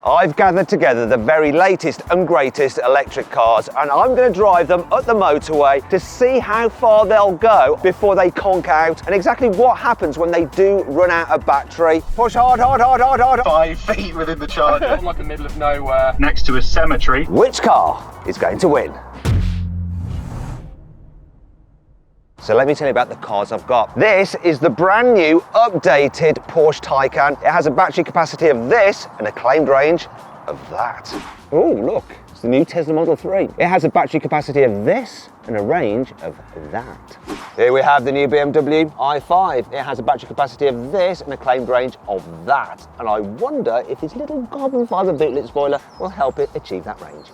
I've gathered together the very latest and greatest electric cars, and I'm going to drive them at the motorway to see how far they'll go before they conk out, and exactly what happens when they do run out of battery. Push hard, hard, hard, hard, hard. 5 feet within the charger. Like the middle of nowhere, next to a cemetery. Which car is going to win? So let me tell you about the cars I've got. This is the brand new updated Porsche Taycan. It has a battery capacity of this and a claimed range of that. Oh, look, it's the new Tesla Model 3. It has a battery capacity of this and a range of that. Here we have the new BMW i5. It has a battery capacity of this and a claimed range of that. And I wonder if this little carbon fibre bootlit spoiler will help it achieve that range.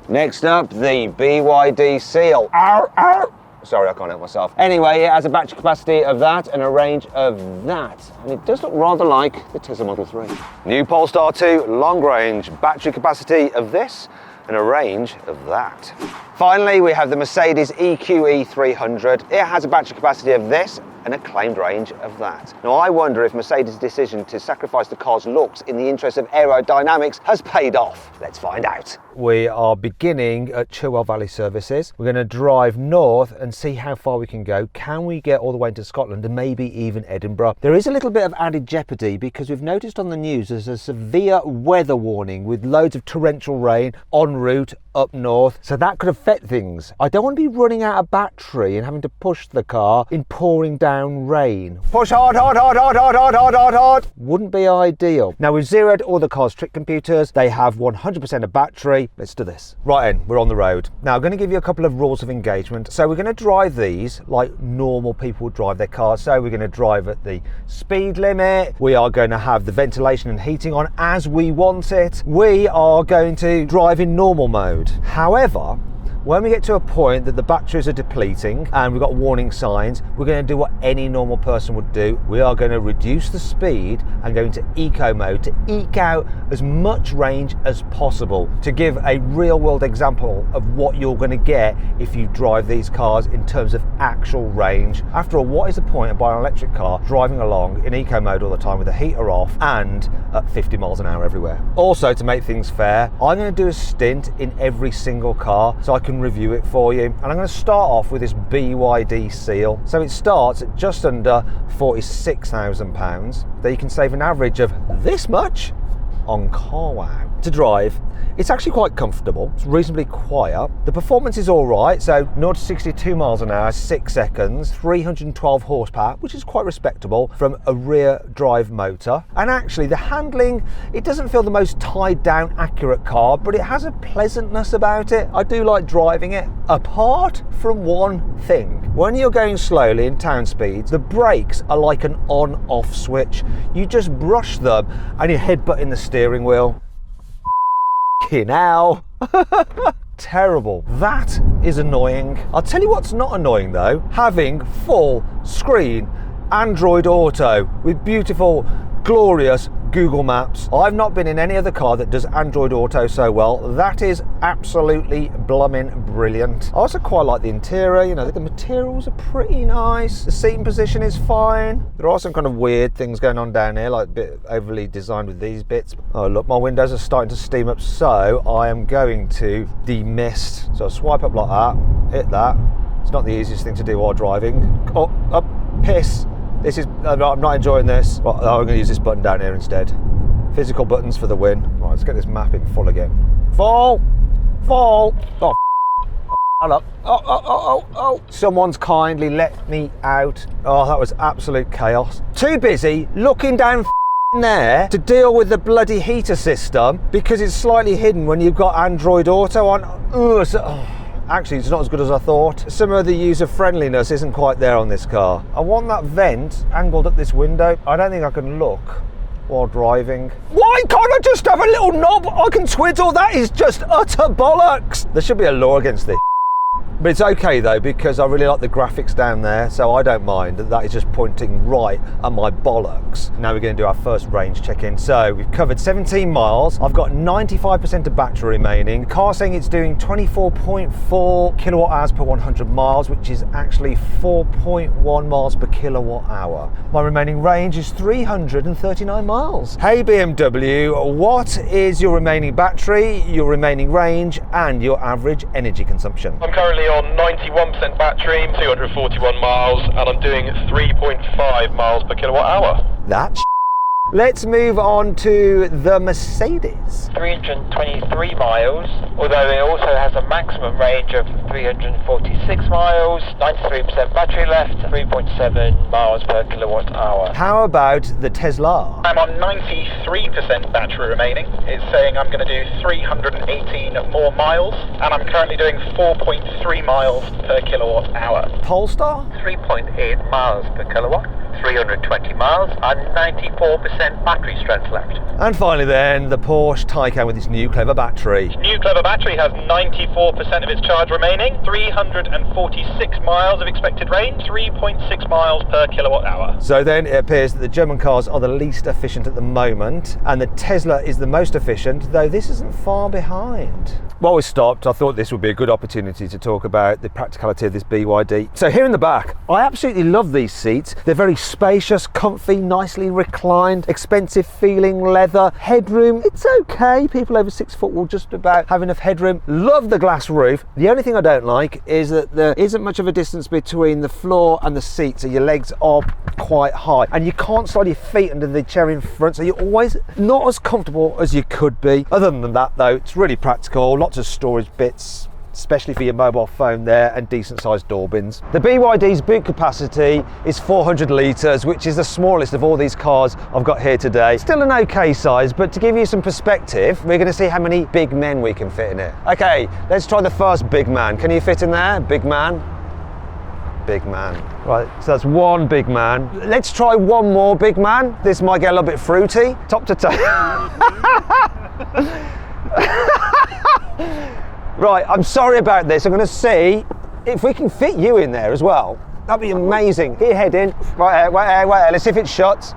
Next up, the BYD Seal. Ow, ow. Sorry, I can't help myself. Anyway, it has a battery capacity of that and a range of that. And it does look rather like the Tesla Model 3. New Polestar 2 long range, battery capacity of this and a range of that. Finally, we have the Mercedes EQE 300. It has a battery capacity of this and a claimed range of that. Now, I wonder if Mercedes' decision to sacrifice the car's looks in the interest of aerodynamics has paid off. Let's find out. We are beginning at Cherwell Valley Services. We're going to drive north and see how far we can go. Can we get all the way into Scotland and maybe even Edinburgh? There is a little bit of added jeopardy because we've noticed on the news there's a severe weather warning with loads of torrential rain en route up north, so that could affect things. I don't want to be running out of battery and having to push the car in pouring down rain. Push hard, hard, hard, hard, hard, hard, hard, hard, hard. Wouldn't be ideal. Now, we've zeroed all the car's trick computers. They have 100% of battery. Let's do this. Right in, we're on the road. Now, I'm going to give you a couple of rules of engagement. So we're going to drive these like normal people would drive their cars. So we're going to drive at the speed limit. We are going to have the ventilation and heating on as we want it. We are going to drive in normal mode. However, when we get to a point that the batteries are depleting and we've got warning signs, we're going to do what any normal person would do. We are going to reduce the speed and go into eco mode to eke out as much range as possible, to give a real world example of what you're going to get if you drive these cars in terms of actual range. After all, what is the point of buying an electric car driving along in eco mode all the time with the heater off and at 50 miles an hour everywhere? Also, to make things fair, I'm going to do a stint in every single car so I can review it for you, and I'm going to start off with this BYD Seal. So it starts at just under £46,000. That you can save an average of this much on carwow. To drive, it's actually quite comfortable. It's reasonably quiet. The performance is all right. So 0 to 62 miles an hour, 6 seconds, 312 horsepower, which is quite respectable from a rear drive motor. And actually the handling, it doesn't feel the most tied down accurate car, but it has a pleasantness about it. I do like driving it, apart from one thing. When you're going slowly in town speeds, the brakes are like an on-off switch. You just brush them and you headbutt in the steering wheel. Now. Terrible. That is annoying. I'll tell you what's not annoying though, having full screen Android Auto with beautiful, glorious Google Maps. I've not been in any other car that does Android Auto so well. That is absolutely blooming brilliant. I also quite like the interior, you know, the materials are pretty nice. The seating position is fine. There are some kind of weird things going on down here, like a bit overly designed with these bits. Oh look, my windows are starting to steam up, so I am going to demist. So I'll swipe up like that, hit that. It's not the easiest thing to do while driving. Oh, up, piss. This is, I'm not enjoying this. Well, I'm going to use this button down here instead. Physical buttons for the win. Right, let's get this map in full again. Fall! Fall! Oh, up. Oh. Someone's kindly let me out. Oh, that was absolute chaos. Too busy looking down there to deal with the bloody heater system because it's slightly hidden when you've got Android Auto on. Actually, it's not as good as I thought. Some of the user friendliness isn't quite there on this car. I want that vent angled at this window. I don't think I can look while driving. Why can't I just have a little knob I can twiddle? That is just utter bollocks. There should be a law against this. But it's okay though, because I really like the graphics down there, so I don't mind. That is just pointing right at my bollocks. Now we're going to do our first range check-in. So we've covered 17 miles. I've got 95% of battery remaining. The car saying it's doing 24.4 kilowatt hours per 100 miles, which is actually 4.1 miles per kilowatt hour. My remaining range is 339 miles. Hey BMW, what is your remaining battery, your remaining range, and your average energy consumption? I'm currently on 91% battery, 241 miles, and I'm doing 3.5 miles per kilowatt hour. That's Let's move on to the Mercedes. 323 miles, although it also has a maximum range of 346 miles, 93% battery left, 3.7 miles per kilowatt hour. How about the Tesla? I'm on 93% battery remaining. It's saying I'm going to do 318 more miles, and I'm currently doing 4.3 miles per kilowatt hour. Polestar? 3.8 miles per kilowatt. 320 miles and 94% battery strength left. And finally then, the Porsche Taycan with its new clever battery. New clever battery has 94% of its charge remaining, 346 miles of expected range, 3.6 miles per kilowatt hour. So then it appears that the German cars are the least efficient at the moment, and the Tesla is the most efficient, though this isn't far behind. While we stopped, I thought this would be a good opportunity to talk about the practicality of this BYD. So here in the back, I absolutely love these seats. They're very spacious, comfy, nicely reclined, expensive feeling leather. Headroom, it's okay. People over 6 foot will just about have enough headroom. Love the glass roof. The only thing I don't like is that there isn't much of a distance between the floor and the seat, so your legs are quite high, and you can't slide your feet under the chair in front, so you're always not as comfortable as you could be. Other than that though, it's really practical, lots of storage bits, especially for your mobile phone there, and decent sized door bins. The BYD's boot capacity is 400 litres, which is the smallest of all these cars I've got here today. Still an okay size, but to give you some perspective, we're going to see how many big men we can fit in it. Okay, let's try the first big man. Can you fit in there? Big man? Big man. Right, so that's one big man. Let's try one more big man. This might get a little bit fruity. Top to toe. Right, I'm sorry about this. I'm going to see if we can fit you in there as well. That'd be amazing. Get your head in. Right, wait. Let's see if it shuts.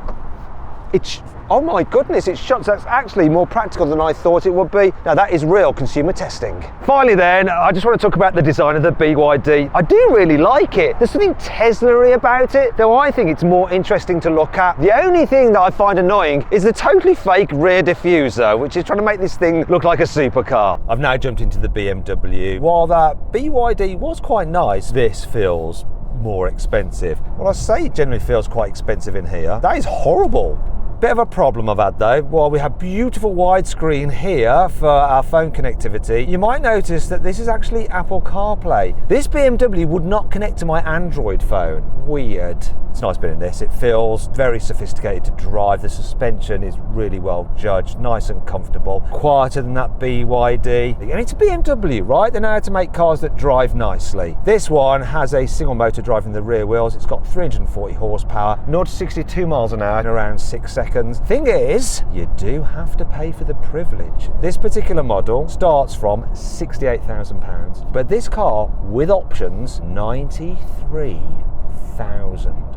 Oh my goodness, it shuts. That's actually more practical than I thought it would be. Now that is real consumer testing. Finally then, I just want to talk about the design of the BYD. I do really like it. There's something Tesla-y about it, though I think it's more interesting to look at. The only thing that I find annoying is the totally fake rear diffuser, which is trying to make this thing look like a supercar. I've now jumped into the BMW. While that BYD was quite nice, this feels more expensive. Well, I say it generally feels quite expensive in here. That is horrible. Bit of a problem I've had though. While we have beautiful widescreen here for our phone connectivity, you might notice that this is actually Apple CarPlay. This BMW would not connect to my Android phone. Weird. It's nice being in this. It feels very sophisticated to drive. The suspension is really well judged, nice and comfortable. Quieter than that BYD. And it's a BMW, right? They know how to make cars that drive nicely. This one has a single motor driving the rear wheels. It's got 340 horsepower, 0 to 62 miles an hour in around 6 seconds. Thing is, you do have to pay for the privilege. This particular model starts from £68,000, but this car with options, £93,000.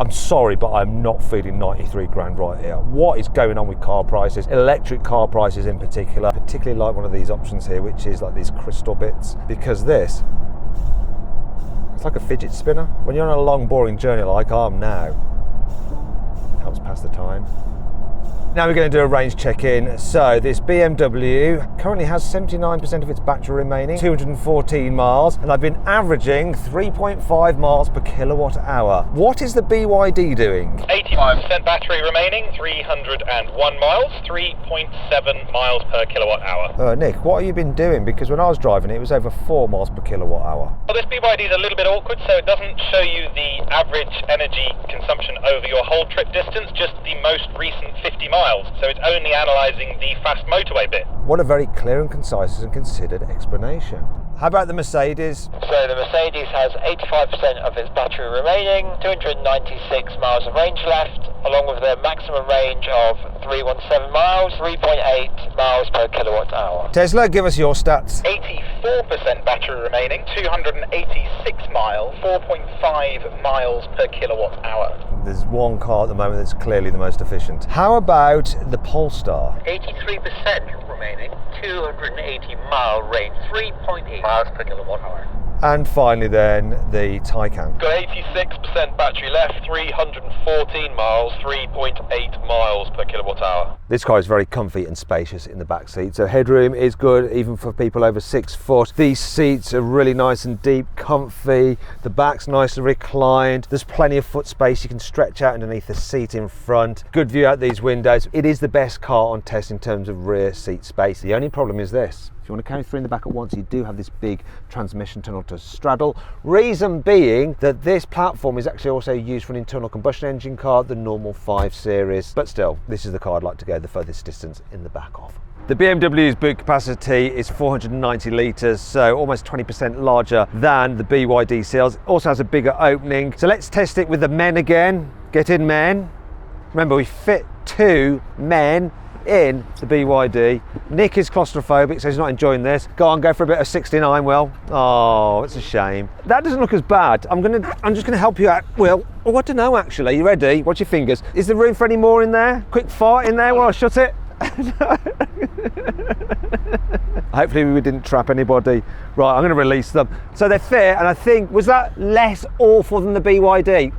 I'm sorry, but I'm not feeling 93 grand right here. What is going on with car prices? Electric car prices in particular. Particularly like one of these options here, which is like these crystal bits, because this, it's like a fidget spinner. When you're on a long, boring journey like I am now, helps pass the time. Now we're going to do a range check-in. So this BMW currently has 79% of its battery remaining, 214 miles, and I've been averaging 3.5 miles per kilowatt hour. What is the BYD doing? 85% battery remaining, 301 miles, 3.7 miles per kilowatt hour. Nick, what have you been doing? Because when I was driving it was over 4 miles per kilowatt hour. Well, this BYD is a little bit awkward, so it doesn't show you the average energy consumption over your whole trip distance, just the most recent 50 miles. So it's only analysing the fast motorway bit. What a very clear and concise and considered explanation. How about the Mercedes? So the Mercedes has 85% of its battery remaining, 296 miles of range left, along with the maximum range of 317 miles, 3.8 miles per kilowatt hour. Tesla, give us your stats. 84% battery remaining, 286 miles, 4.5 miles per kilowatt hour. There's one car at the moment that's clearly the most efficient. How about the Polestar? 83% remaining, 280 mile range, 3.8 miles per kilowatt hour. And finally then, the Taycan. Got 86% battery left, 314 miles, 3.8 miles per kilowatt hour. This car is very comfy and spacious in the back seat, so headroom is good even for people over 6 foot. These seats are really nice and deep, comfy. The back's nicely reclined. There's plenty of foot space. You can stretch out underneath the seat in front. Good view out these windows. It is the best car on test in terms of rear seat space. The only problem is this. If you want to carry 3 in the back at once, you do have this big transmission tunnel to straddle. Reason being that this platform is actually also used for an internal combustion engine car, the normal 5 Series. But still, this is the car I'd like to go the furthest distance in the back of. The BMW's boot capacity is 490 litres, so almost 20% larger than the BYD seals. It also has a bigger opening. So let's test it with the men again. Get in, men. Remember, we fit 2 men in the BYD. Nick is claustrophobic, so he's not enjoying this. Go on, go for a bit of 69, Will. Oh, it's a shame. That doesn't look as bad. I'm just gonna help you out, Will. Oh, I don't know actually. You ready? Watch your fingers. Is there room for any more in there? Quick fart in there while I shut it. Hopefully we didn't trap anybody. Right, I'm gonna release them. So they fit, and I think, was that less awful than the BYD?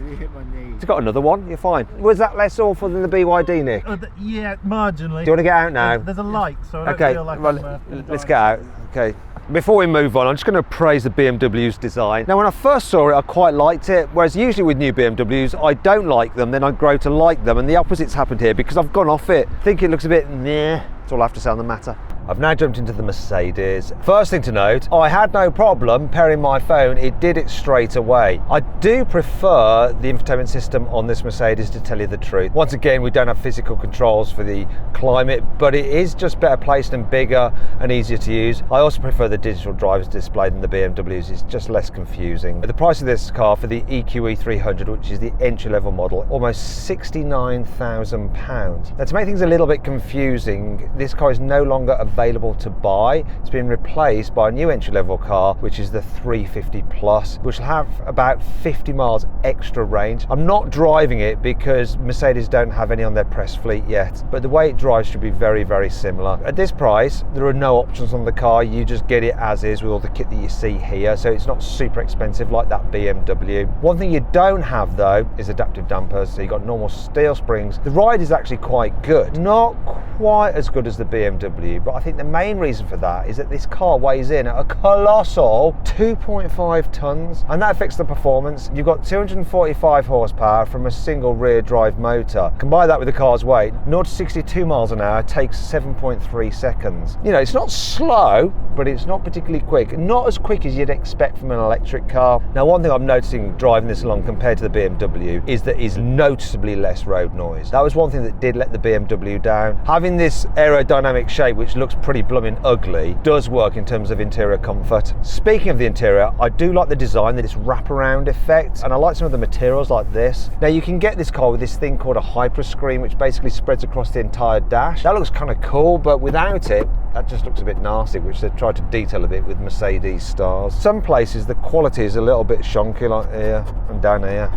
You hit my knee. It's got another one, you're fine. Was that less awful than the BYD, Nick? Yeah, marginally. Do you want to get out now? There's a light, so I don't Okay, feel like well, I'm, let's get out. Okay. Before we move on, I'm just going to praise the BMW's design. Now, when I first saw it, I quite liked it, whereas usually with new BMWs, I don't like them, then I grow to like them, and the opposite's happened here because I've gone off it. I think it looks a bit meh. That's all I have to say on the matter. I've now jumped into the Mercedes. First thing to note, I had no problem pairing my phone. It did it straight away. I do prefer the infotainment system on this Mercedes, to tell you the truth. Once again, we don't have physical controls for the climate, but it is just better placed and bigger and easier to use. I also prefer the digital driver's display than the BMW's. It's just less confusing. The price of this car for the EQE 300, which is the entry-level model, almost £69,000. Now, to make things a little bit confusing, this car is no longer available to buy. It's been replaced by a new entry-level car, which is the 350 Plus, which will have about 50 miles extra range. I'm not driving it because Mercedes don't have any on their press fleet yet, but the way it drives should be very, very similar. At this price, there are no options on the car. You just get it as is with all the kit that you see here, so it's not super expensive like that BMW. One thing you don't have though is adaptive dampers, so you've got normal steel springs. The ride is actually quite good. Not quite as good as the BMW, but I think the main reason for that is that this car weighs in at a colossal 2.5 tons, and that affects the performance. You've got 245 horsepower from a single rear drive motor. Combine that with the car's weight, 0 to 62 miles an hour takes 7.3 seconds. You know, it's not slow, but it's not particularly quick. Not as quick as you'd expect from an electric car. Now, one thing I'm noticing driving this along compared to the BMW is that it's noticeably less road noise. That was one thing that did let the BMW down. Having this aerodynamic shape, which looks pretty blooming ugly, does work in terms of interior comfort. Speaking of the interior, I do like the design, that it's wraparound effect, and I like some of the materials like this. Now, you can get this car with this thing called a hyper screen, which basically spreads across the entire dash. That looks kind of cool, but without it, that just looks a bit nasty, which they've tried to detail a bit with Mercedes stars. Some places the quality is a little bit shonky, like here and down here.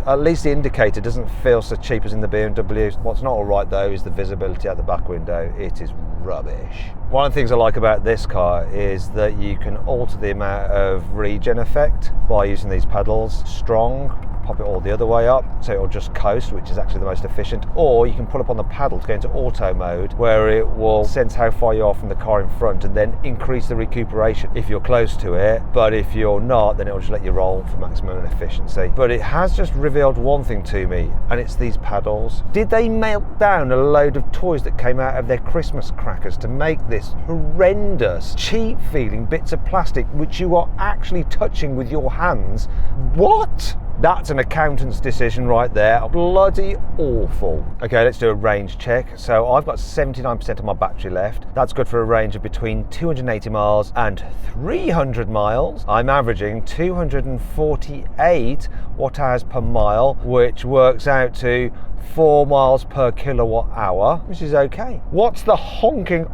At least the indicator doesn't feel so cheap as in the BMW. What's not all right though is the visibility out the back window. It is rubbish. One of the things I like about this car is that you can alter the amount of regen effect by using these pedals. Strong, pop it all the other way up, so it'll just coast, which is actually the most efficient. Or you can pull up on the paddle to go into auto mode, where it will sense how far you are from the car in front and then increase the recuperation if you're close to it. But if you're not, then it'll just let you roll for maximum efficiency. But it has just revealed one thing to me, and it's these paddles. Did they melt down a load of toys that came out of their Christmas crackers to make this horrendous, cheap feeling bits of plastic which you are actually touching with your hands? What? That's an accountant's decision right there. Bloody awful. Okay, let's do a range check. So I've got 79% of my battery left. That's good for a range of between 280 miles and 300 miles. I'm averaging 248 watt hours per mile, which works out to 4 miles per kilowatt hour, which is okay. What's the honking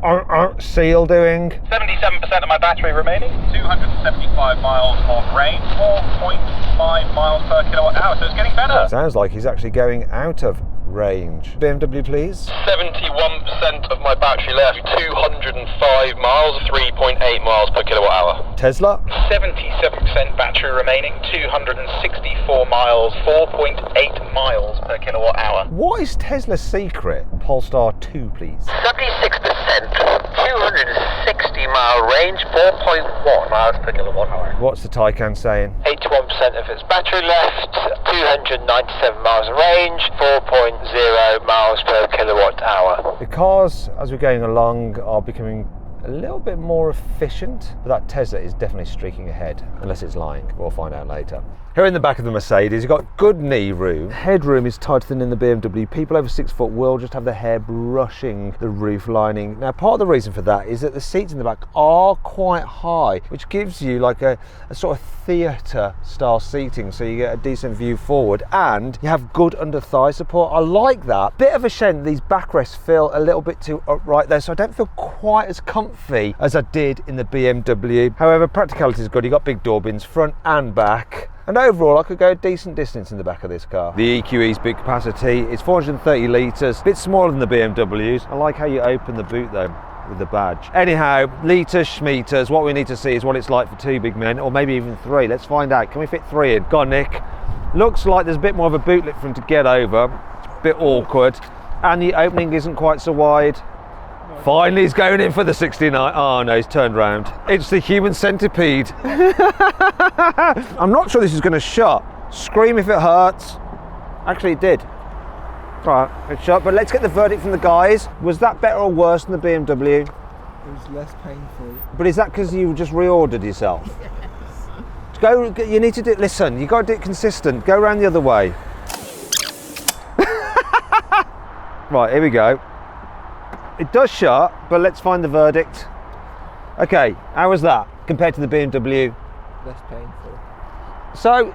seal doing? 77% of my battery remaining, 275 miles of range, 4.5 miles per kilowatt hour, so it's getting better. Sounds like he's actually going out of range. BMW, please. 71% of my battery left, 205 miles, 3.8 miles per kilowatt hour. Tesla. 77% battery remaining, 264 miles, 4.8 miles per kilowatt hour. What is Tesla's secret? Polestar 2, please. 76%, 260 mile range, 4.1 miles per kilowatt hour. What's the Taycan saying? 81% of its battery left, 297 miles of range, 4.0 miles per kilowatt hour. The cars, as we're going along, are becoming a little bit more efficient, but that Tesla is definitely streaking ahead, unless it's lying. We'll find out later. Here in the back of the Mercedes, you've got good knee room. Headroom is tighter than in the BMW. People over 6 foot will just have their hair brushing the roof lining. Now, part of the reason for that is that the seats in the back are quite high, which gives you like a sort of theatre style seating, so you get a decent view forward and you have good under thigh support. I like that. Bit of a shame these backrests feel a little bit too upright there, so I don't feel quite as comfy as I did in the BMW. However, practicality is good. You've got big door bins front and back. And overall, I could go a decent distance in the back of this car. The EQE's big capacity, it's 430 litres, a bit smaller than the BMWs. I like how you open the boot though, with the badge. Anyhow, litres, schmeters, what we need to see is what it's like for 2 big men, or maybe even 3. Let's find out. Can we fit 3 in? Go on, Nick. Looks like there's a bit more of a bootlet for him to get over. It's a bit awkward. And the opening isn't quite so wide. Finally, he's going in for the 69. Oh no, he's turned round. It's the human centipede. I'm not sure this is going to shut. Scream if it hurts. Actually, it did. Right, it shut. But let's get the verdict from the guys. Was that better or worse than the BMW? It was less painful. But is that because you just reordered yourself? Yes. Go. You need to do. Listen, you got to do it consistent. Go around the other way. Right, here we go. It does shut, but let's find the verdict. Okay, how was that compared to the BMW? Less painful. So,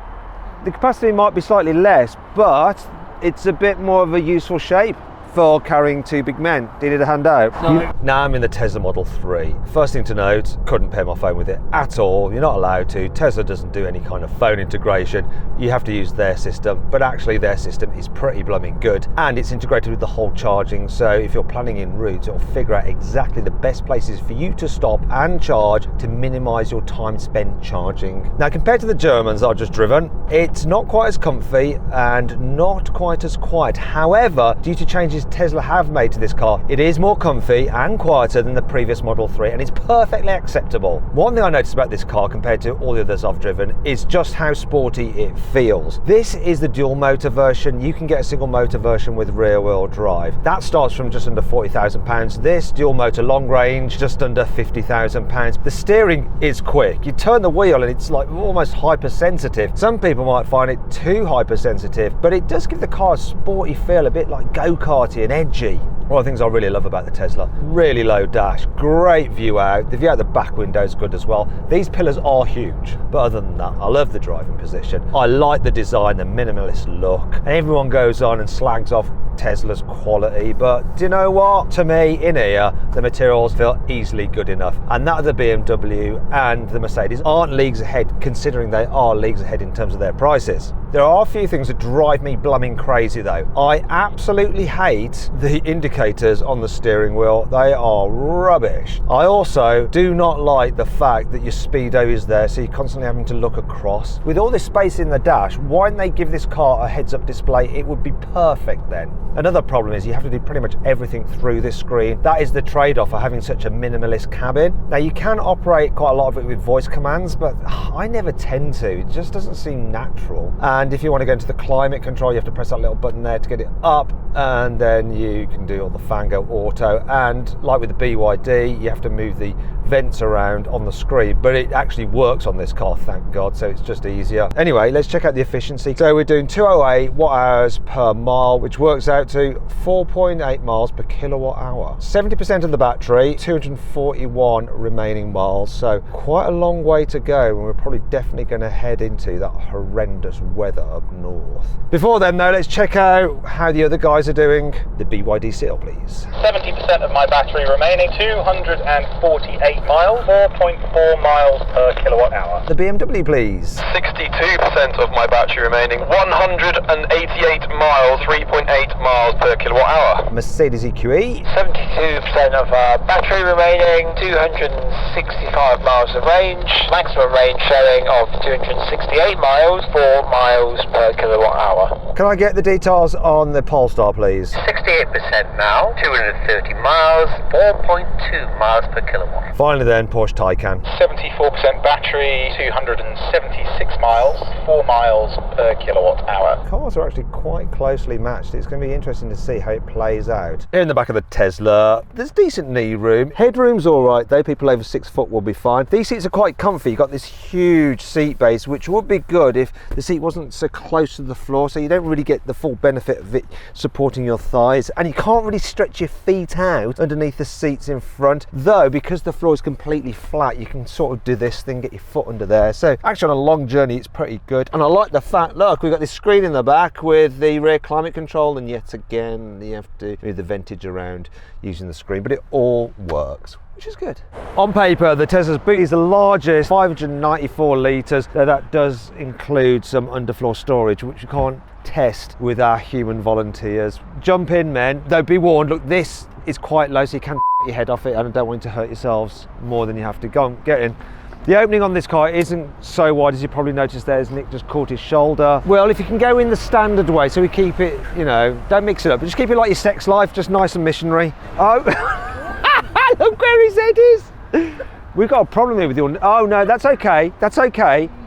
the capacity might be slightly less, but it's a bit more of a useful shape for carrying 2 big men. Do you need a hand out? No. Now I'm in the Tesla Model 3. First thing to note, couldn't pair my phone with it at all. You're not allowed to. Tesla doesn't do any kind of phone integration. You have to use their system, but actually their system is pretty blooming good. And it's integrated with the whole charging, so if you're planning in route, it'll figure out exactly the best places for you to stop and charge to minimize your time spent charging. Now, compared to the Germans that I've just driven, it's not quite as comfy and not quite as quiet. However, due to changes Tesla have made to this car, it is more comfy and quieter than the previous Model 3, and it's perfectly acceptable. One thing I noticed about this car compared to all the others I've driven is just how sporty it feels. This is the dual motor version. You can get a single motor version with rear wheel drive. That starts from just under £40,000. This dual motor long range, just under £50,000. The steering is quick. You turn the wheel and it's like almost hypersensitive. Some people might find it too hypersensitive, but it does give the car a sporty feel, a bit like go-karty and edgy. One of the things I really love about the Tesla, really low dash, great view out. The view out the back window is good as well. These pillars are huge, but other than that, I love the driving position. I like the design, the minimalist look, and everyone goes on and slags off Tesla's quality, but do you know what? To me, in here, the materials feel easily good enough, and that of the BMW and the Mercedes aren't leagues ahead, considering they are leagues ahead in terms of their prices. There are a few things that drive me blooming crazy though. I absolutely hate the indicators on the steering wheel. They are rubbish. I also do not like the fact that your speedo is there, so you're constantly having to look across. With all this space in the dash, why don't they give this car a heads-up display? It would be perfect then. Another problem is you have to do pretty much everything through this screen. That is the trade-off for having such a minimalist cabin. Now, you can operate quite a lot of it with voice commands, but I never tend to. It just doesn't seem natural. And if you want to go into the climate control, you have to press that little button there to get it up, and then you can do all the fan go auto. And like with the BYD, you have to move the vents around on the screen, but it actually works on this car, thank God, so it's just easier. Anyway, let's check out the efficiency. So we're doing 208 watt hours per mile, which works out to 4.8 miles per kilowatt hour. 70% of the battery, 241 remaining miles, so quite a long way to go, and we're probably definitely going to head into that horrendous weather up north. Before then though, let's check out how the other guys are doing. The BYD seal, please. 70% of my battery remaining, 248 miles, 4.4 miles per kilowatt hour. The BMW, please. 62% of my battery remaining, 188 miles, 3.8 miles per kilowatt hour. Mercedes EQE. 72% of battery remaining, 265 miles of range, maximum range showing of 268 miles, 4 miles per kilowatt hour. Can I get the details on the Polestar, please? 68% now, 230 miles, 4.2 miles per kilowatt. Finally then, Porsche Taycan. 74% battery, 276 miles, 4 miles per kilowatt hour. Cars are actually quite closely matched. It's going to be interesting to see how it plays out. Here in the back of the Tesla, there's decent knee room. Headroom's all right though, people over 6 foot will be fine. These seats are quite comfy. You've got this huge seat base, which would be good if the seat wasn't so close to the floor, so you don't really get the full benefit of it supporting your thighs, and you can't really stretch your feet out underneath the seats in front, though because the floor is completely flat you can sort of do this thing, get your foot under there. So actually on a long journey it's pretty good, and I like the fact, look, we've got this screen in the back with the rear climate control, and yet again you have to move the ventage around using the screen, but it all works, which is good. On paper, the Tesla's boot is the largest, 594 litres. Now that does include some underfloor storage, which you can't test with our human volunteers. Jump in, men, though be warned, look, this is quite low, so you can your head off it, and I don't want you to hurt yourselves more than you have to. Go on, get in. The opening on this car isn't so wide, as you probably noticed there, as Nick just caught his shoulder. Well, if you can go in the standard way, so we keep it, you know, don't mix it up, but just keep it like your sex life, just nice and missionary. Oh, look where his head is. We've got a problem here with your, oh no, that's okay,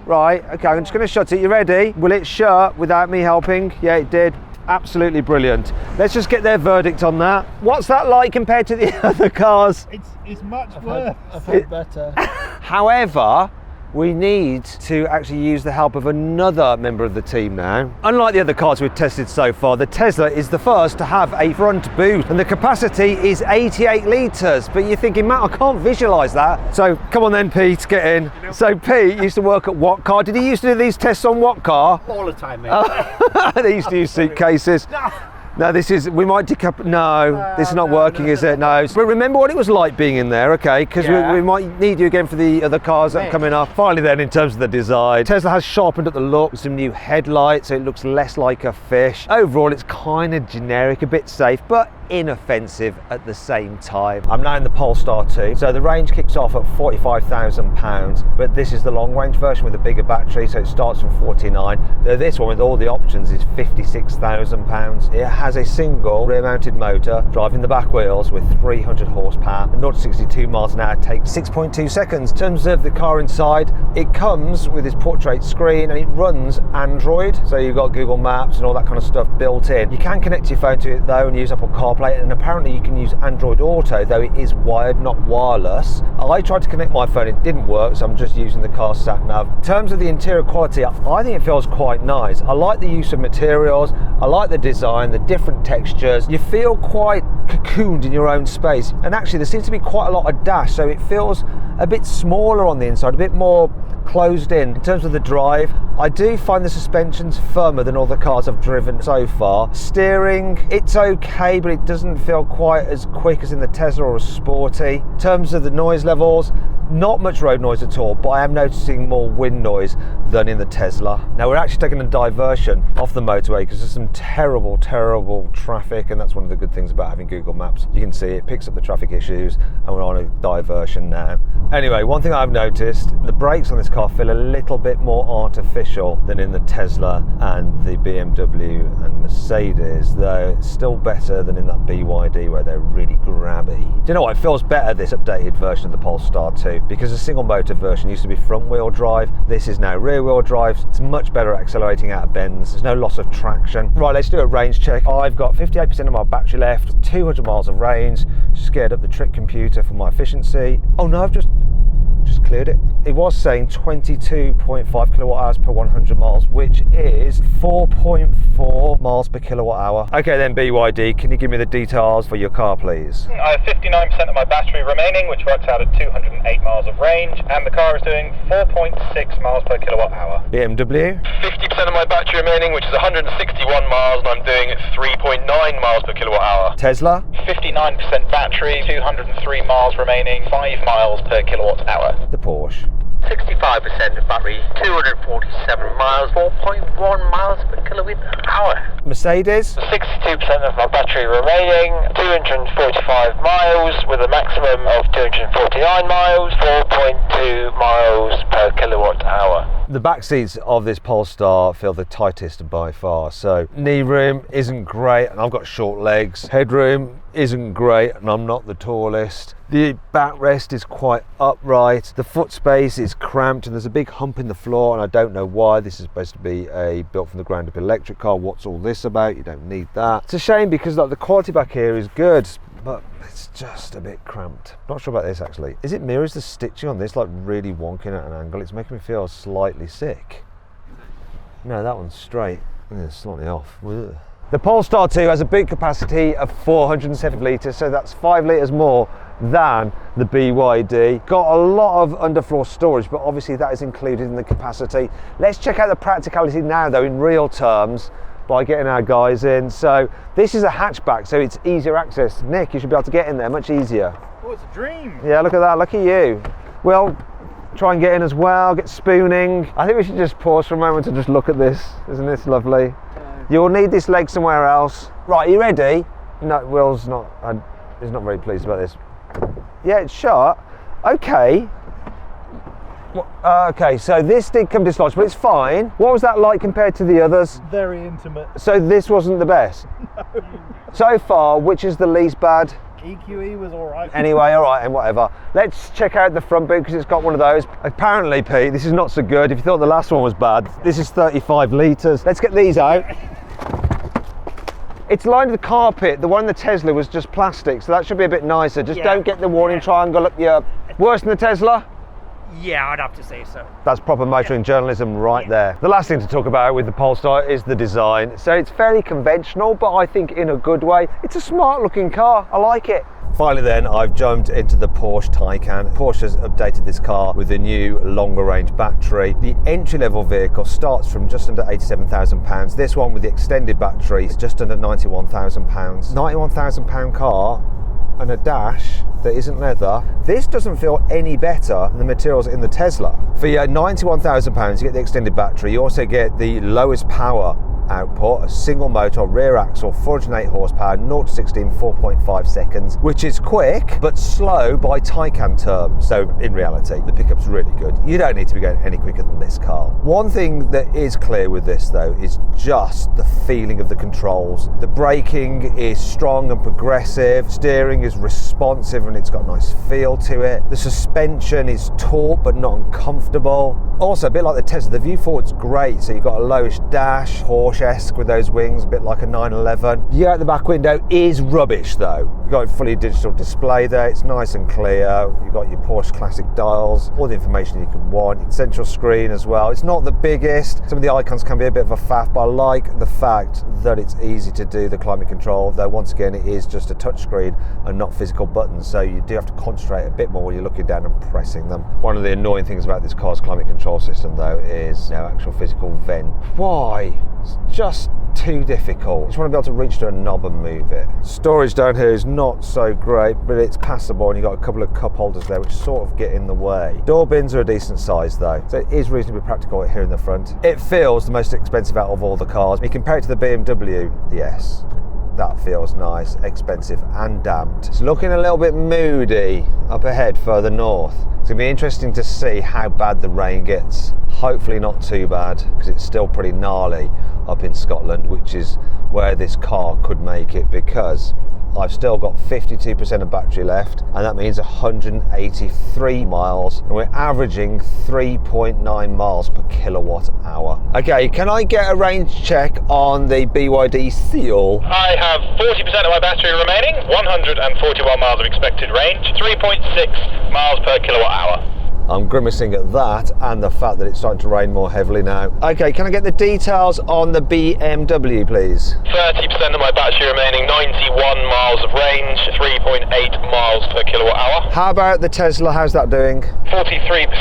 right, okay, I'm just going to shut it. You ready? Will it shut without me helping? Yeah, it did. Absolutely brilliant. Let's just get their verdict on that. What's that like compared to the other cars? It's much worse. I've had better. However, we need to actually use the help of another member of the team now. Unlike the other cars we've tested so far, the Tesla is the first to have a front boot, and the capacity is 88 litres. But you're thinking, Matt, I can't visualise that. So come on then, Pete, get in. So Pete used to work at what car? Did he used to do these tests on what car? All the time, mate. They used to use suitcases. No, this is, we might this is not working, is it? No. But remember what it was like being in there, okay? Because we might need you again for the other cars that are coming up. Finally then, in terms of the design, Tesla has sharpened up the look with some new headlights, so it looks less like a fish. Overall, it's kind of generic, a bit safe, but inoffensive at the same time. I'm now in the Polestar 2, so the range kicks off at £45,000, but this is the long range version with a bigger battery, so it starts from 49. This one with all the options is £56,000. It has a single rear mounted motor driving the back wheels with 300 horsepower, and 0 to 62 miles an hour takes 6.2 seconds. In terms of the car inside, it comes with this portrait screen and it runs Android, so you've got Google Maps and all that kind of stuff built in. You can connect your phone to it though and use Apple CarPlay, and apparently you can use Android Auto, though it is wired, not wireless. I tried to connect my phone, it didn't work, so I'm just using the car sat nav. In terms of the interior quality, I think it feels quite nice. I like the use of materials, I like the design, the different textures. You feel quite cocooned in your own space, and actually there seems to be quite a lot of dash, so it feels a bit smaller on the inside, a bit more closed in. In terms of the drive, I do find the suspensions firmer than all the cars I've driven so far. Steering, it's okay, but it doesn't feel quite as quick as in the Tesla or as sporty. In terms of the noise levels, not much road noise at all, but I am noticing more wind noise than in the Tesla. Now we're actually taking a diversion off the motorway because there's some terrible traffic, and that's one of the good things about having Google Maps. You can see it picks up the traffic issues, and we're on a diversion now. Anyway, one thing I've noticed, the brakes on this car feel a little bit more artificial than in the Tesla and the BMW and Mercedes, though it's still better than in that BYD where they're really grabby. Do you know what? It feels better, this updated version of the Polestar 2, because the single motor version used to be front wheel drive. This is now rear wheel drive. It's much better at accelerating out of bends. There's no loss of traction. Right, let's do a range check. I've got 58% of my battery left, 200 miles of range. Just geared up the trick computer for my efficiency. Oh no, I've just cleared it. It was saying 22.5 kilowatt hours per 100 miles, which is 4.4 miles per kilowatt hour. Okay then, BYD, can you give me the details for your car, please? I have 59% of my battery remaining, which works out at 208 miles of range, and the car is doing 4.6 miles per kilowatt hour. BMW? 50% of my battery remaining, which is 161 miles, and I'm doing 3.9 miles per kilowatt hour. Tesla? 59% battery, 203 miles remaining, 5 miles per kilowatt hour. The Porsche? 65% of battery, 247 miles, 4.1 miles per kilowatt hour. Mercedes? 62% of my battery remaining, 245 miles with a maximum of 249 miles, 4.2 miles per kilowatt hour. The back seats of this Polestar feel the tightest by far, so knee room isn't great and I've got short legs. Headroom isn't great and I'm not the tallest. The backrest is quite upright. The foot space is cramped and there's a big hump in the floor, and I don't know why. This is supposed to be a built from the ground up electric car. What's all this about? You don't need that. It's a shame because like the quality back here is good, but it's just a bit cramped. Not sure about this actually. Is it mirrors the stitching on this like really wonking at an angle? It's making me feel slightly sick. No, that one's straight. Yeah, it's slightly off. Ugh. The Polestar 2 has a boot capacity of 407 litres, so that's 5 litres more than the BYD. Got a lot of underfloor storage, but obviously that is included in the capacity. Let's check out the practicality now though in real terms by getting our guys in. So this is a hatchback, so it's easier access. Nick, you should be able to get in there much easier. Oh, it's a dream. Yeah, look at that, look at you. Well, try and get in as well, get spooning. I think we should just pause for a moment to just look at this. Isn't this lovely? You'll need this leg somewhere else. Right, are you ready? No, Will's not, he's not very pleased about this. Yeah, it's shut. Okay. Okay, so this did come dislodged, but it's fine. What was that like compared to the others? Very intimate. So this wasn't the best? No. So far, which is the least bad? EQE was all right. Anyway, all right, and whatever. Let's check out the front boot because it's got one of those. Apparently, Pete, this is not so good. If you thought the last one was bad, this is 35 litres. Let's get these out. It's lined with carpet. The one in the Tesla was just plastic, so that should be a bit nicer. Just don't get the warning triangle up your... Worse than the Tesla? Yeah, I'd have to say so. That's proper motoring journalism right there. The last thing to talk about with the Polestar is the design. So it's fairly conventional, but I think in a good way. It's a smart looking car. I like it. Finally then, I've jumped into the Porsche Taycan. Porsche has updated this car with a new longer range battery. The entry-level vehicle starts from just under £87,000. This one with the extended battery is just under £91,000. £91,000 car and a dash that isn't leather. This doesn't feel any better than the materials in the Tesla. For your £91,000, you get the extended battery. You also get the lowest power output, a single motor, rear axle, 408 horsepower, 0 to 16, 4.5 seconds, which is quick but slow by Taycan terms. So in reality, the pickup's really good. You don't need to be going any quicker than this car. One thing that is clear with this though is just the feeling of the controls. The braking is strong and progressive, steering is responsive and it's got a nice feel to it. The suspension is taut but not uncomfortable. Also, a bit like the Tesla, the view forward's great, so you've got a lowish dash, Porsche-esque with those wings, a bit like a 911. View out the back window is rubbish though. You've got a fully digital display there, it's nice and clear. You've got your Porsche classic dials, all the information you can want. Central screen as well. It's not the biggest. Some of the icons can be a bit of a faff, but I like the fact that it's easy to do the climate control, though once again it is just a touch screen and not physical buttons, so you do have to concentrate a bit more when you're looking down and pressing them. One of the annoying things about this car's climate control system though is no actual physical vent. Why? It's just too difficult. You just want to be able to reach to a knob and move it. Storage down here is not so great, but it's passable, and you've got a couple of cup holders there which sort of get in the way. Door bins are a decent size though, so it is reasonably practical here in the front. It feels the most expensive out of all the cars. You compare it to the BMW, yes. That feels nice, expensive and damped. It's looking a little bit moody up ahead further north. It's going to be interesting to see how bad the rain gets. Hopefully not too bad, because it's still pretty gnarly up in Scotland, which is where this car could make it, because I've still got 52% of battery left, and that means 183 miles, and we're averaging 3.9 miles per kilowatt hour. Okay, can I get a range check on the BYD Seal? I have 40% of my battery remaining, 141 miles of expected range, 3.6 miles per kilowatt hour. I'm grimacing at that and the fact that it's starting to rain more heavily now. Okay, can I get the details on the BMW, please? 30% of my battery remaining, 91 miles of range, 3.8 miles per kilowatt hour. How about the Tesla? How's that doing? 43%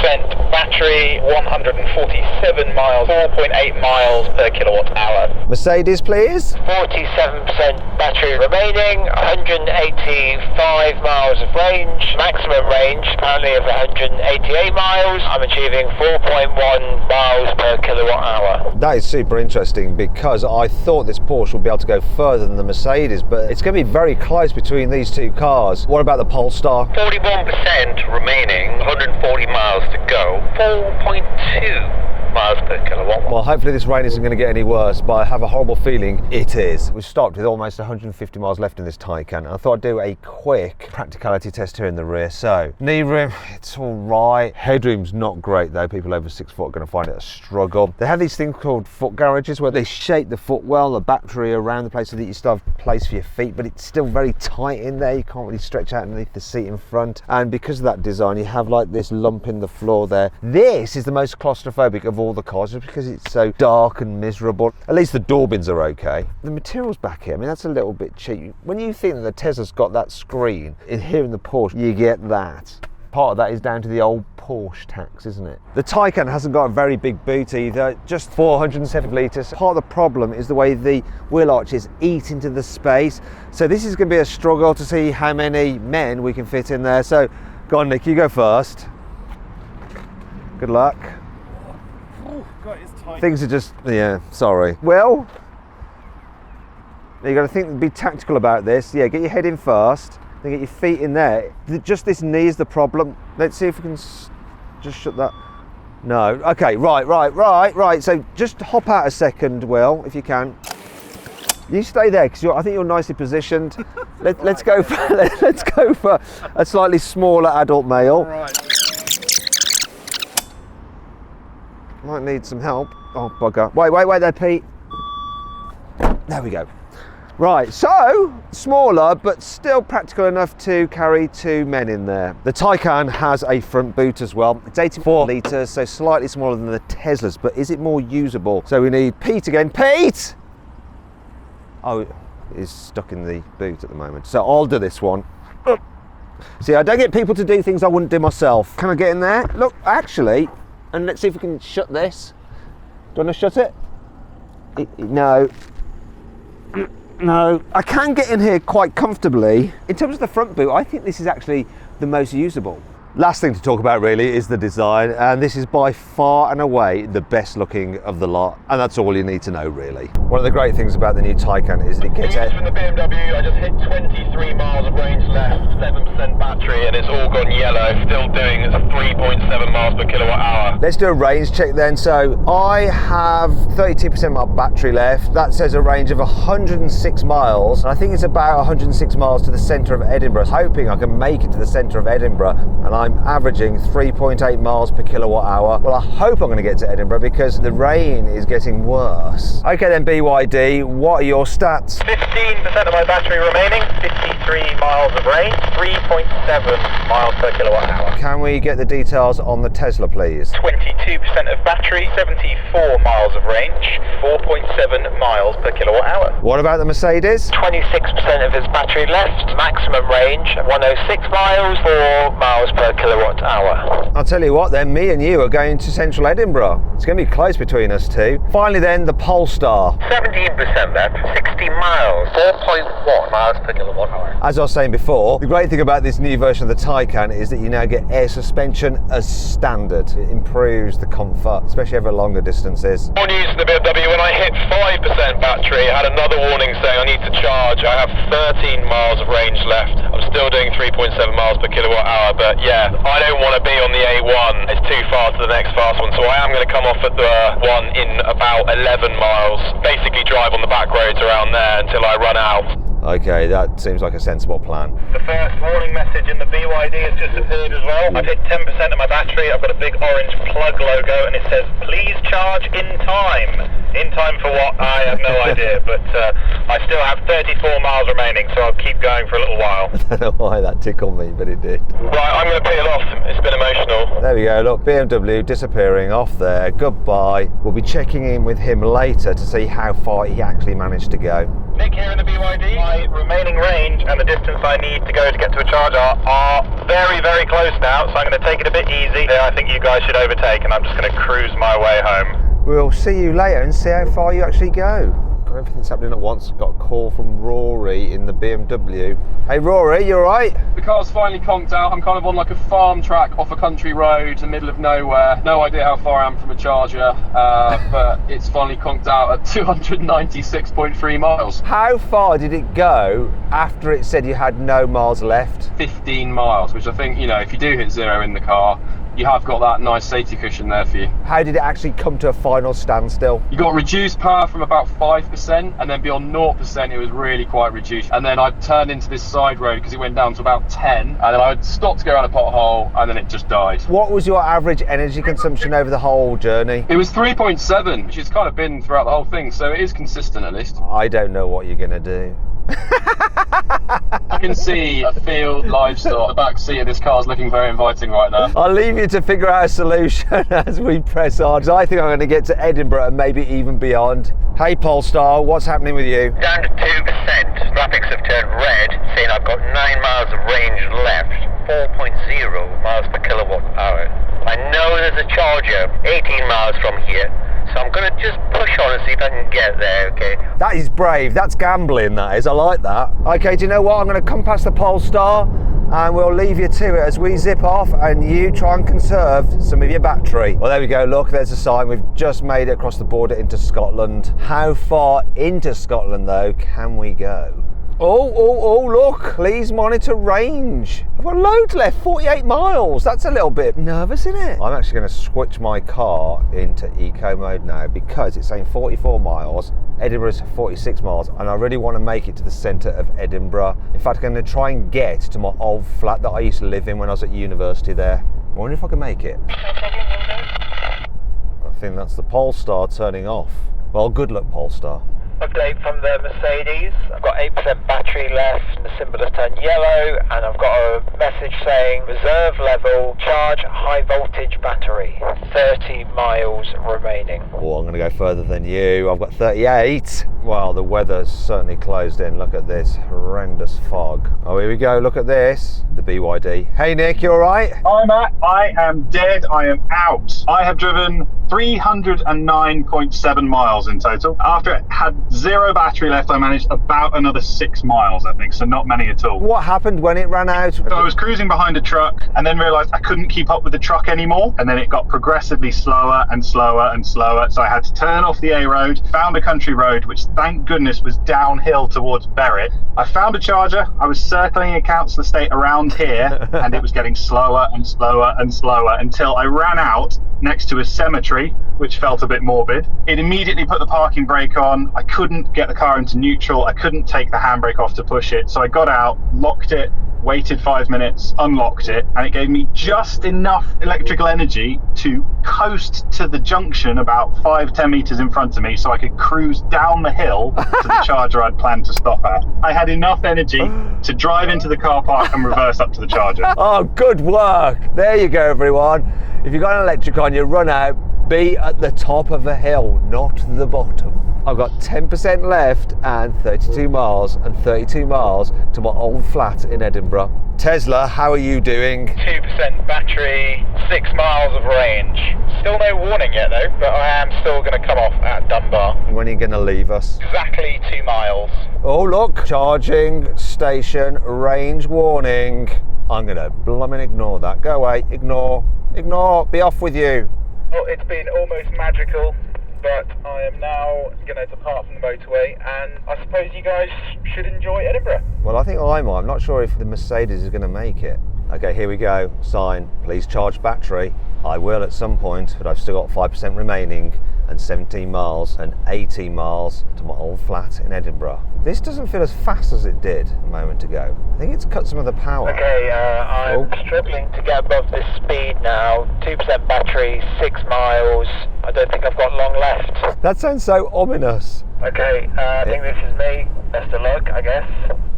battery, 147 miles, 4.8 miles per kilowatt hour. Mercedes, please? 47% battery remaining, 185 miles of range, maximum range apparently of 188 miles. I'm achieving 4.1 miles per kilowatt hour. That is super interesting, because I thought this Porsche would be able to go further than the Mercedes, but it's going to be very close between these two cars. What about the Polestar? 41% remaining, 140 miles to go, 4.2 miles per kilowatt. Well, hopefully this rain isn't going to get any worse, but I have a horrible feeling it is. We've stopped with almost 150 miles left in this Taycan. I thought I'd do a quick practicality test here in the rear. So, knee room, it's all right. Headroom's not great though. People over 6 foot are going to find it a struggle. They have these things called foot garages where they shape the footwell, the battery around the place so that you still have place for your feet, but it's still very tight in there. You can't really stretch out underneath the seat in front. And because of that design, you have like this lump in the floor there. This is the most claustrophobic of all the cars, just because it's so dark and miserable. At least the door bins are okay. The materials back here, I mean, that's a little bit cheap. When you think that the Tesla's got that screen, here in the Porsche, you get that. Part of that is down to the old Porsche tax, isn't it? The Taycan hasn't got a very big boot either, just 407 litres. Part of the problem is the way the wheel arches eat into the space. So this is going to be a struggle to see how many men we can fit in there. So go on, Nick, you go first. Good luck. Oh, God, it's tight. Things are just, yeah, sorry. Well, you got to think, be tactical about this. Yeah, get your head in first, then get your feet in there. Just this knee is the problem. Let's see if we can just shut that. No, okay, right. So just hop out a second, Will, if you can. You stay there, because I think you're nicely positioned. Let's go for a slightly smaller adult male. Right. Might need some help. Oh, bugger. Wait there, Pete. There we go. Right, so smaller, but still practical enough to carry 2 men in there. The Taycan has a front boot as well. It's 84 litres, so slightly smaller than the Teslas, but is it more usable? So we need Pete again. Pete! Oh, he's stuck in the boot at the moment. So I'll do this one. See, I don't get people to do things I wouldn't do myself. Can I get in there? Look, actually, and let's see if we can shut this. Do you want to shut it? No. No, I can get in here quite comfortably. In terms of the front boot, I think this is actually the most usable. Last thing to talk about really is the design, and this is by far and away the best looking of the lot, and that's all you need to know really. One of the great things about the new Taycan is that it gets From the BMW, I just hit 23 miles of range left, 7% battery, and it's all gone yellow. Still doing 3.7 miles per kilowatt hour. Let's do a range check then. So I have 32% of my battery left. That says a range of 106 miles. And I think it's about 106 miles to the centre of Edinburgh. Hoping I can make it to the centre of Edinburgh, and I'm averaging 3.8 miles per kilowatt hour. Well, I hope I'm going to get to Edinburgh because the rain is getting worse. Okay then, BYD, what are your stats? 15% of my battery remaining, 53 miles of range, 3.7 miles per kilowatt hour. Can we get the details on the Tesla, please? 22% of battery, 74 miles of range, 4.7 miles per kilowatt hour. What about the Mercedes? 26% of its battery left, maximum range 106 miles, 4 miles per kilowatt hour. I'll tell you what then, me and you are going to central Edinburgh. It's going to be close between us two. Finally then, the Polestar. 17% left, 60 miles, 4.1 miles per kilowatt hour. As I was saying before, the great thing about this new version of the Taycan Taycan is that you now get air suspension as standard. It improves the comfort, especially over longer distances. More news to the BMW, when I hit 5% battery, I had another warning saying I need to charge. I have 13 miles of range left. I'm still doing 3.7 miles per kilowatt hour, but yeah, I don't want to be on the A1. It's too far to the next fast one, so I am going to come off at the one in about 11 miles. Basically drive on the back roads around there until I run out. Okay, that seems like a sensible plan. The first warning message in the BYD has just appeared as well. I've hit 10% of my battery. I've got a big orange plug logo and it says, please charge in time. In time for what? I have no idea, but I still have 34 miles remaining, so I'll keep going for a little while. I don't know why that tickled me, but it did. Right, I'm going to peel off. It's been emotional. There we go, look, BMW disappearing off there. Goodbye. We'll be checking in with him later to see how far he actually managed to go. Nick here in the BYD. My remaining range and the distance I need to go to get to a charger are very, very close now, so I'm going to take it a bit easy. I think you guys should overtake, and I'm just going to cruise my way home. We'll see you later and see how far you actually go. Everything's happening at once. Got a call from Rory in the BMW. Hey Rory, you alright? The car's finally conked out. I'm kind of on like a farm track off a country road in the middle of nowhere. No idea how far I am from a charger, but it's finally conked out at 296.3 miles. How far did it go after it said you had no miles left? 15 miles, which I think, you know, if you do hit zero in the car, you have got that nice safety cushion there for you. How did it actually come to a final standstill? You got reduced power from about 5%, and then beyond 0% it was really quite reduced. And then I turned into this side road because it went down to about 10, and then I stopped to go around a pothole, and then it just died. What was your average energy consumption over the whole journey? It was 3.7, which has kind of been throughout the whole thing, so it is consistent at least. I don't know what you're gonna do. I can see a field, livestock. The back seat of this car is looking very inviting right now. I'll leave you to figure out a solution as we press on, because I think I'm going to get to Edinburgh and maybe even beyond. Hey Polestar, what's happening with you? Down to 2%. Graphics have turned red, saying I've got 9 miles of range left. 4.0 miles per kilowatt hour. I know there's a charger 18 miles from here, so I'm going to just push on and see if I can get there, okay? That is brave, that's gambling, that is, I like that. Okay, do you know what, I'm going to come past the Polestar and we'll leave you to it as we zip off and you try and conserve some of your battery. Well, there we go, look, there's a sign. We've just made it across the border into Scotland. How far into Scotland, though, can we go? Oh, look, please monitor range. I've got loads left, 48 miles. That's a little bit nervous, isn't it? I'm actually going to switch my car into eco mode now because it's saying 44 miles. Edinburgh's 46 miles, and I really want to make it to the centre of Edinburgh. In fact, I'm going to try and get to my old flat that I used to live in when I was at university there. I wonder if I can make it. I think that's the Polestar turning off. Well, good luck, Polestar. Update from the Mercedes. I've got 8% battery left, the symbol has turned yellow, and I've got a message saying reserve level, charge high voltage battery, 30 miles remaining. Oh, I'm going to go further than you. I've got 38. Well, the weather's certainly closed in. Look at this horrendous fog. Oh, here we go. Look at this. The BYD. Hey, Nick, you all right? Hi, Matt. I am dead. I am out. I have driven 309.7 miles in total. After it had zero battery left, I managed about another 6 miles, I think, so not many at all. What happened when it ran out? So I was cruising behind a truck and then realised I couldn't keep up with the truck anymore, and then it got progressively slower and slower and slower, so I had to turn off the A road, found a country road, which thank goodness was downhill towards Berwick. I found a charger, I was circling a council estate around here, and it was getting slower and slower and slower until I ran out next to a cemetery, which felt a bit morbid. It immediately put the parking brake on. I couldn't get the car into neutral. I couldn't take the handbrake off to push it. So I got out, locked it, waited 5 minutes, unlocked it, and it gave me just enough electrical energy to coast to the junction about 5-10 meters in front of me so I could cruise down the hill to the charger I'd planned to stop at. I had enough energy to drive into the car park and reverse up to the charger. Oh, good work. There you go, everyone. If you've got an electric on, you run out, be at the top of a hill, not the bottom. I've got 10% left and 32 miles and 32 miles to my old flat in Edinburgh. Tesla, how are you doing? 2% battery, 6 miles of range. Still no warning yet though, but I am still going to come off at Dunbar. When are you going to leave us? Exactly 2 miles. Oh look, charging station, range warning. I'm gonna blooming ignore that. Go away, ignore, be off with you. Well, it's been almost magical, but I am now going to depart from the motorway, and I suppose you guys should enjoy Edinburgh. Well, I think I might. I'm not sure if the Mercedes is gonna make it. Okay, here we go. Sign, please charge battery. I will at some point, but I've still got 5% remaining and 17 miles and 18 miles to my old flat in Edinburgh. This doesn't feel as fast as it did a moment ago. I think it's cut some of the power. Okay, I'm struggling to get above this speed now. 2% battery, 6 miles. I don't think I've got long left. That sounds so ominous. Okay, I think this is me. Best of luck, I guess.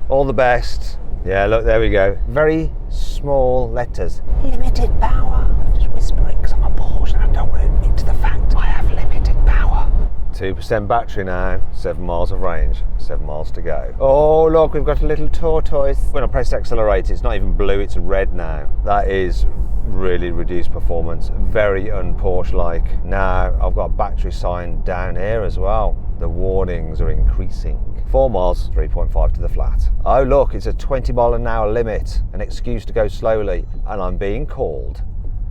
All the best. Yeah, look, there we go. Very small letters. Limited power. Just whispering because I'm a Porsche and I don't want to admit to the fact I have limited power. 2% battery now, 7 miles of range, 7 miles to go. Oh, look, we've got a little tortoise. When I press accelerate, it's not even blue, it's red now. That is really reduced performance, very un-Porsche-like. Now, I've got a battery sign down here as well. The warnings are increasing. 4 miles, 3.5 to the flat. Oh look, it's a 20 mile an hour limit, an excuse to go slowly, and I'm being called.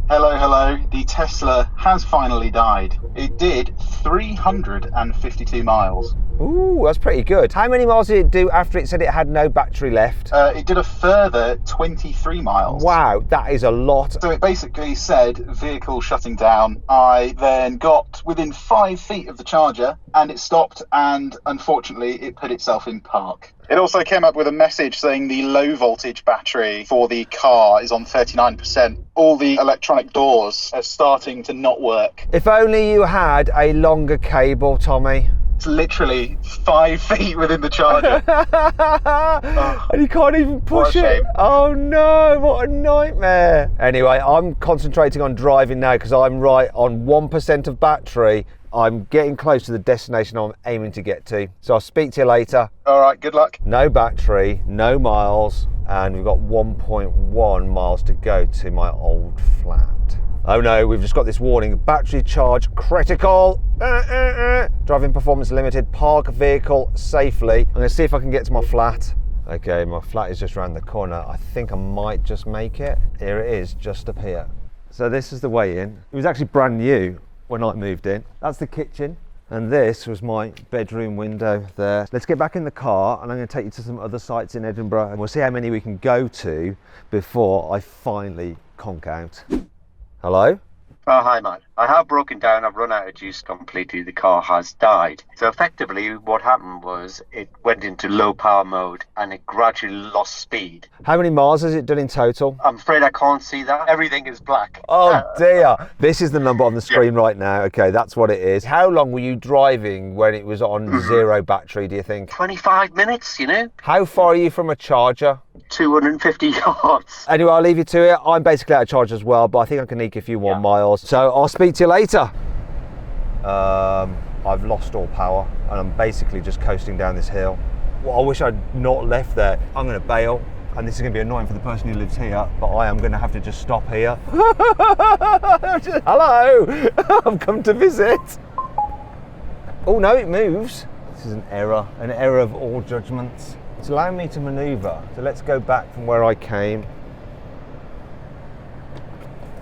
Hello, hello. The Tesla has finally died. It did 352 miles. Ooh, that's pretty good. How many miles did it do after it said it had no battery left? It did a further 23 miles. Wow, that is a lot. So it basically said vehicle shutting down. I then got within 5 feet of the charger and it stopped, and unfortunately it put itself in park. It also came up with a message saying the low voltage battery for the car is on 39%. All the electronic doors are starting to not work. If only you had a longer cable, Tommy. It's literally 5 feet within the charger. And you can't even push What a it. shame. Oh no, what a nightmare. Anyway, I'm concentrating on driving now because I'm right on 1% of battery. I'm getting close to the destination I'm aiming to get to. So I'll speak to you later. All right, good luck. No battery, no miles, and we've got 1.1 miles to go to my old flat. Oh no, we've just got this warning, battery charge critical. Driving performance limited, park vehicle safely. I'm gonna see if I can get to my flat. Okay, my flat is just around the corner. I think I might just make it. Here it is, just up here. So this is the way in. It was actually brand new when I moved in. That's the kitchen. And this was my bedroom window there. Let's get back in the car and I'm going to take you to some other sites in Edinburgh and we'll see how many we can go to before I finally conk out. Hello? Oh, hi, Matt. I have broken down. I've run out of juice completely. The car has died. So effectively what happened was it went into low power mode and it gradually lost speed. How many miles has it done in total? I'm afraid I can't see that. Everything is black. Oh dear. This is the number on the screen right now. Okay, that's what it is. How long were you driving when it was on zero battery, do you think? 25 minutes, you know? How far are you from a charger? 250 yards. Anyway, I'll leave you to it. I'm basically out of charge as well, but I think I can eke a few more miles. So I'll speak to you later. I've lost all power and I'm basically just coasting down this hill. Well, I wish I'd not left there. I'm going to bail, and this is going to be annoying for the person who lives here, but I am going to have to just stop here. Hello, I've come to visit. Oh no, it moves. This is an error of all judgments. It's allowing me to manoeuvre, so let's go back from where I came.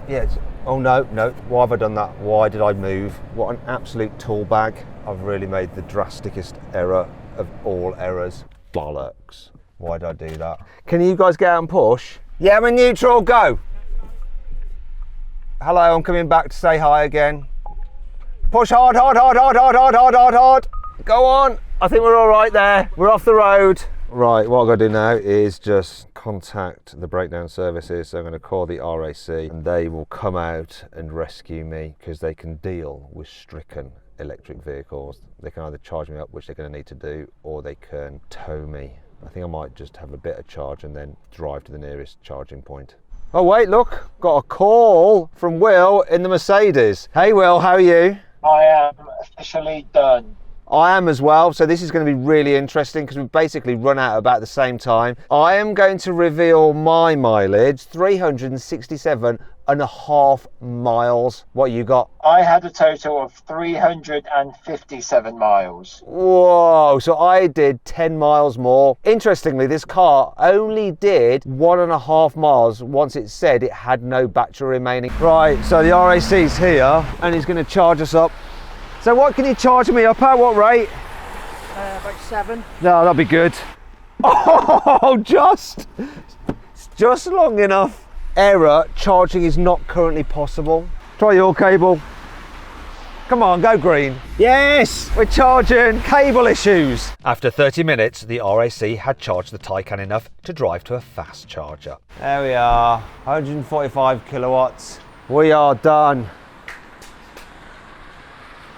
Yes. Oh no, why have I done that? Why did I move? What an absolute tool bag. I've really made the drasticest error of all errors. Bollocks. Why did I do that? Can you guys get out and push? Yeah, I'm in neutral, go. Hello, I'm coming back to say hi again. Push hard. Go on. I think we're all right there. We're off the road. Right, what I've got to do now is just contact the breakdown services. So I'm going to call the RAC and they will come out and rescue me because they can deal with stricken electric vehicles. They can either charge me up, which they're going to need to do, or they can tow me. I think I might just have a bit of charge and then drive to the nearest charging point. Oh wait, look, got a call from Will in the Mercedes. Hey Will, how are you? I am officially done. I am as well, so this is going to be really interesting because we've basically run out about the same time. I am going to reveal my mileage, 367.5 miles. What you got? I had a total of 357 miles. Whoa, so I did 10 miles more. Interestingly, this car only did 1.5 miles once it said it had no battery remaining. Right, so the RAC's here and he's going to charge us up. So what can you charge me up at? What rate? About 7. No, that'll be good. Oh, just long enough. Error, charging is not currently possible. Try your cable. Come on, go green. Yes, we're charging. Cable issues. After 30 minutes, the RAC had charged the Taycan enough to drive to a fast charger. There we are, 145 kilowatts. We are done.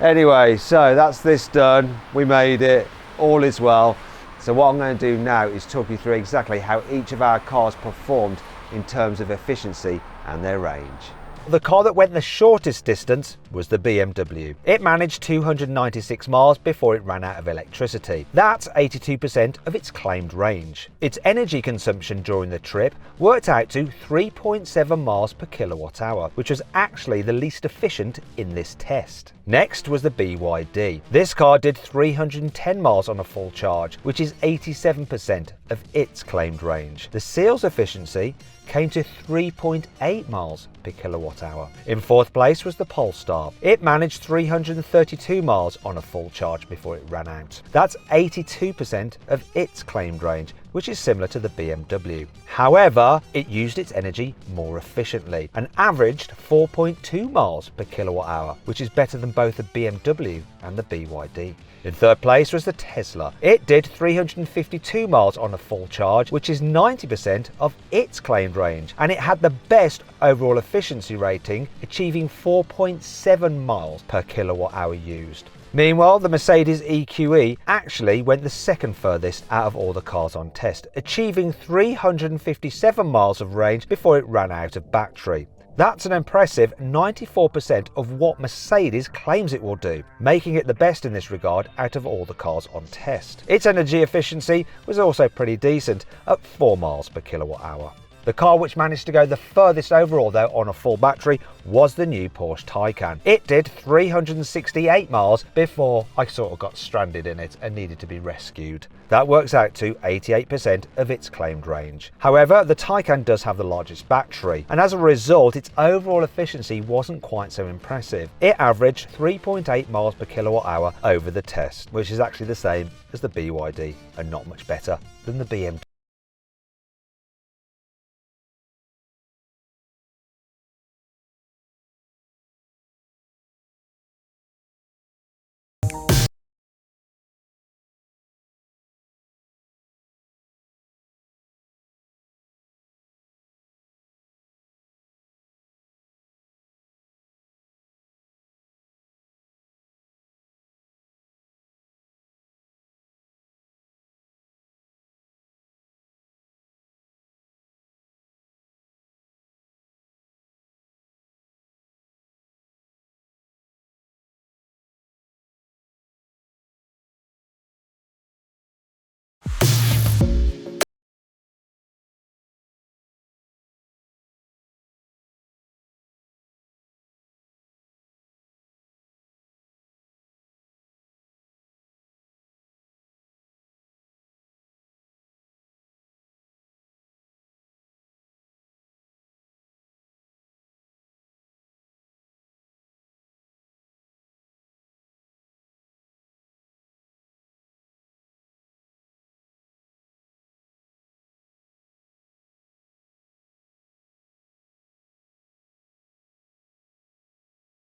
Anyway, so that's this done. We made it. All is well. So what I'm going to do now is talk you through exactly how each of our cars performed in terms of efficiency and their range. The car that went the shortest distance was the BMW. It managed 296 miles before it ran out of electricity. That's 82% of its claimed range. Its energy consumption during the trip worked out to 3.7 miles per kilowatt hour, which was actually the least efficient in this test. Next was the BYD. This car did 310 miles on a full charge, which is 87% of its claimed range. The sales efficiency came to 3.8 miles per kilowatt hour. In fourth place was the Polestar. It managed 332 miles on a full charge before it ran out. That's 82% of its claimed range, which is similar to the BMW. However, it used its energy more efficiently and averaged 4.2 miles per kilowatt hour, which is better than both the BMW and the BYD. In third place was the Tesla. It did 352 miles on a full charge, which is 90% of its claimed range, and it had the best overall efficiency rating, achieving 4.7 miles per kilowatt hour used. Meanwhile, the Mercedes EQE actually went the second furthest out of all the cars on test, achieving 357 miles of range before it ran out of battery. That's an impressive 94% of what Mercedes claims it will do, making it the best in this regard out of all the cars on test. Its energy efficiency was also pretty decent at 4 miles per kilowatt hour. The car which managed to go the furthest overall though on a full battery was the new Porsche Taycan. It did 368 miles before I sort of got stranded in it and needed to be rescued. That works out to 88% of its claimed range. However, the Taycan does have the largest battery, and as a result its overall efficiency wasn't quite so impressive. It averaged 3.8 miles per kilowatt hour over the test, which is actually the same as the BYD and not much better than the BMW.